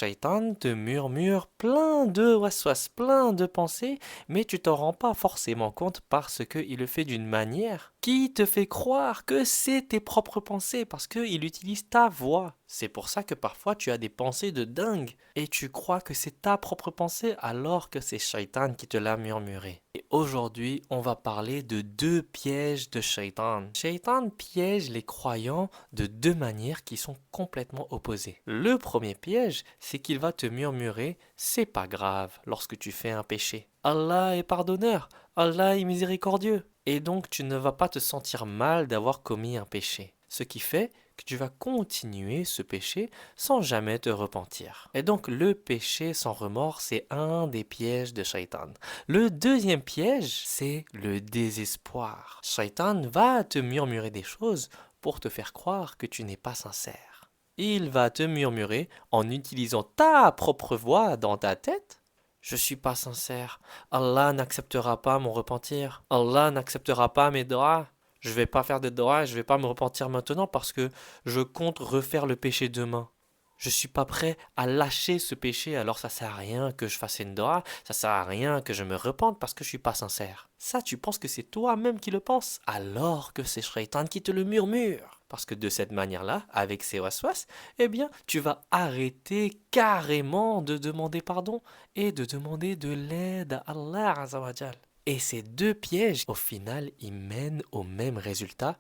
Shaitan te murmure plein de waswas, plein de pensées, mais tu t'en rends pas forcément compte parce qu'il le fait d'une manière qui te fait croire que c'est tes propres pensées, parce qu'il utilise ta voix. C'est pour ça que parfois tu as des pensées de dingue et tu crois que c'est ta propre pensée alors que c'est Shaitan qui te l'a murmuré. Et aujourd'hui, on va parler de deux pièges de Shaitan. Shaitan piège les croyants de deux manières qui sont complètement opposées. Le premier piège, c'est qu'il va te murmurer c'est pas grave lorsque tu fais un péché. Allah est pardonneur, Allah est miséricordieux. Et donc tu ne vas pas te sentir mal d'avoir commis un péché. Ce qui fait que tu vas continuer ce péché sans jamais te repentir. Et donc le péché sans remords, c'est un des pièges de Shaitan. Le deuxième piège, c'est le désespoir. Shaitan va te murmurer des choses pour te faire croire que tu n'es pas sincère. Il va te murmurer en utilisant ta propre voix dans ta tête. Je suis pas sincère. Allah n'acceptera pas mon repentir. Allah n'acceptera pas mes doigts. Je vais pas faire de doigts et je vais pas me repentir maintenant parce que je compte refaire le péché demain. Je suis pas prêt à lâcher ce péché, alors ça sert à rien que je fasse une doigt, ça sert à rien que je me repente parce que je suis pas sincère. Ça, tu penses que c'est toi-même qui le penses, alors que c'est Shaitan qui te le murmure. Parce que de cette manière-là, avec ces waswas, eh bien, tu vas arrêter carrément de demander pardon et de demander de l'aide à Allah Azawajal. Et ces deux pièges, au final, ils mènent au même résultat,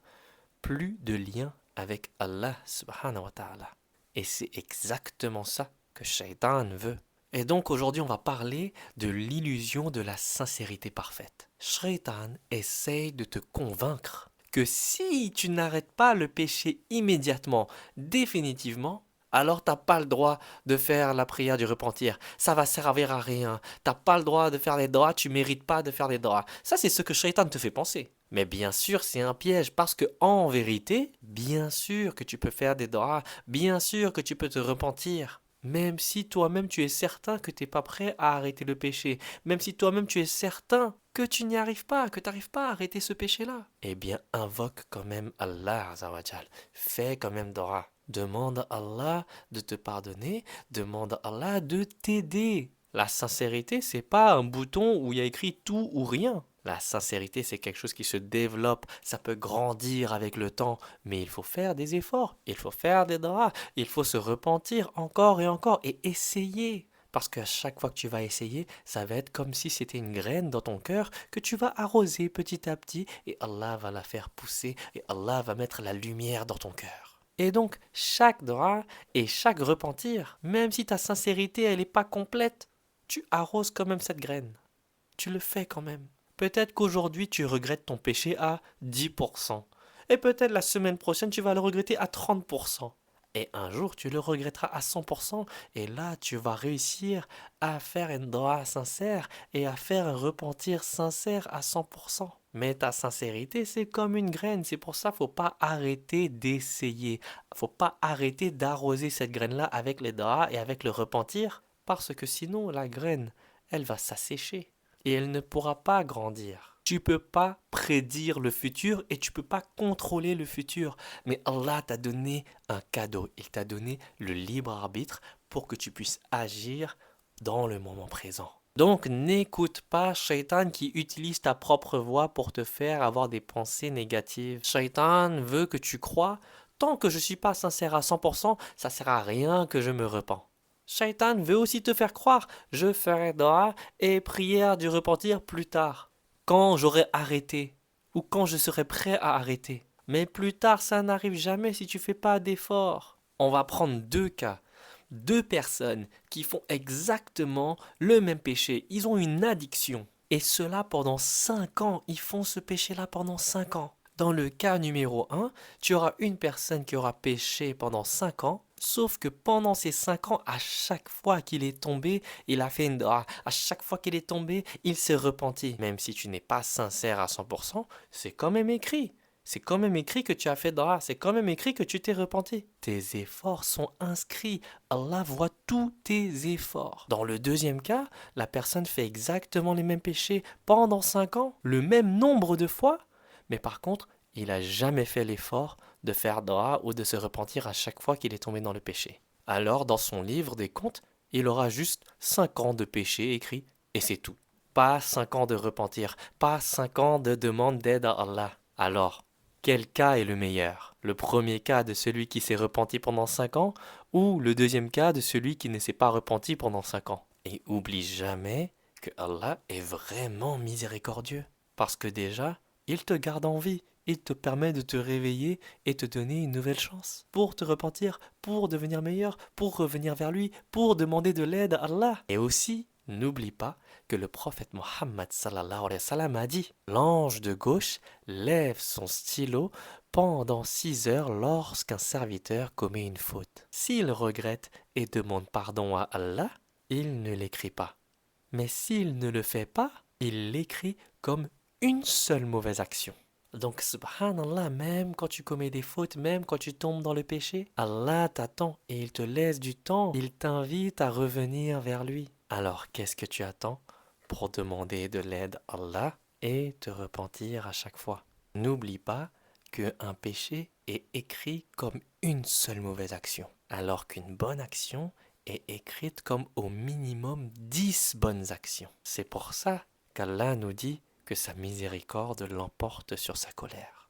plus de lien avec Allah subhanahu wa ta'ala. Et c'est exactement ça que Shaitan veut. Et donc aujourd'hui, on va parler de l'illusion de la sincérité parfaite. Shaitan essaye de te convaincre que si tu n'arrêtes pas le péché immédiatement, définitivement, alors t'as pas le droit de faire la prière du repentir. Ça va servir à rien. T'as pas le droit de faire les droits, tu mérites pas de faire les droits. Ça, c'est ce que Shaitan te fait penser. Mais bien sûr, c'est un piège parce que en vérité, bien sûr que tu peux faire des droits, bien sûr que tu peux te repentir. Même si toi-même tu es certain que tu n'es pas prêt à arrêter le péché, même si toi-même tu es certain que tu n'y arrives pas, que tu n'arrives pas à arrêter ce péché-là, eh bien invoque quand même Allah Azawajal. Fais quand même dora. Demande à Allah de te pardonner, demande à Allah de t'aider. La sincérité, c'est pas un bouton où il y a écrit tout ou rien. La sincérité, c'est quelque chose qui se développe, ça peut grandir avec le temps, mais il faut faire des efforts, il faut faire des draps, il faut se repentir encore et essayer. Parce qu'à chaque fois que tu vas essayer, ça va être comme si c'était une graine dans ton cœur que tu vas arroser petit à petit et Allah va la faire pousser et Allah va mettre la lumière dans ton cœur. Et donc, chaque drap et chaque repentir, même si ta sincérité elle n'est pas complète, tu arroses quand même cette graine. Tu le fais quand même. Peut-être qu'aujourd'hui tu regrettes ton péché à 10%. Et peut-être la semaine prochaine tu vas le regretter à 30%. Et un jour tu le regretteras à 100%. Et là tu vas réussir à faire une doua sincère et à faire un repentir sincère à 100%. Mais ta sincérité c'est comme une graine. C'est pour ça qu'il ne faut pas arrêter d'essayer. Il ne faut pas arrêter d'arroser cette graine-là avec les doigts et avec le repentir. Parce que sinon la graine, elle va s'assécher et elle ne pourra pas grandir. Tu peux pas prédire le futur et tu peux pas contrôler le futur. Mais Allah t'a donné un cadeau. Il t'a donné le libre arbitre pour que tu puisses agir dans le moment présent. Donc n'écoute pas Shaitan qui utilise ta propre voix pour te faire avoir des pensées négatives. Shaitan veut que tu crois, tant que je ne suis pas sincère à 100%, ça ne sert à rien que je me repens. Shaitan veut aussi te faire croire, je ferai dua et prière du repentir plus tard, quand j'aurai arrêté, ou quand je serai prêt à arrêter. Mais plus tard, ça n'arrive jamais si tu fais pas d'efforts. On va prendre deux cas, deux personnes qui font exactement le même péché. Ils ont une addiction. Et cela pendant 5 ans. Ils font ce péché-là pendant 5 ans. Dans le cas numéro 1, tu auras une personne qui aura péché pendant 5 ans. Sauf que pendant ces 5 ans, à chaque fois qu'il est tombé, il a fait une dua. À chaque fois qu'il est tombé, il s'est repenti. Même si tu n'es pas sincère à 100%, c'est quand même écrit. C'est quand même écrit que tu as fait dua. C'est quand même écrit que tu t'es repenti. Tes efforts sont inscrits. Allah voit tous tes efforts. Dans le deuxième cas, la personne fait exactement les mêmes péchés pendant 5 ans, le même nombre de fois. Mais par contre, il n'a jamais fait l'effort de faire dua ou de se repentir à chaque fois qu'il est tombé dans le péché. Alors, dans son livre des comptes, il aura juste 5 ans de péché écrit et c'est tout. Pas 5 ans de repentir, pas 5 ans de demande d'aide à Allah. Alors, quel cas est le meilleur? Le premier cas de celui qui s'est repenti pendant 5 ans ou le deuxième cas de celui qui ne s'est pas repenti pendant 5 ans? Et oublie jamais que Allah est vraiment miséricordieux. Parce que déjà, il te garde en vie, il te permet de te réveiller et te donner une nouvelle chance pour te repentir, pour devenir meilleur, pour revenir vers lui, pour demander de l'aide à Allah. Et aussi, n'oublie pas que le prophète Mohammed sallallahu alayhi wa sallam a dit: l'ange de gauche lève son stylo pendant 6 heures lorsqu'un serviteur commet une faute. S'il regrette et demande pardon à Allah, il ne l'écrit pas. Mais s'il ne le fait pas, il l'écrit comme une seule mauvaise action. Donc, subhanallah, même quand tu commets des fautes, même quand tu tombes dans le péché, Allah t'attend et il te laisse du temps. Il t'invite à revenir vers lui. Alors, qu'est-ce que tu attends pour demander de l'aide à Allah et te repentir à chaque fois? N'oublie pas qu'un péché est écrit comme une seule mauvaise action, alors qu'une bonne action est écrite comme au minimum 10 bonnes actions. C'est pour ça qu'Allah nous dit que sa miséricorde l'emporte sur sa colère.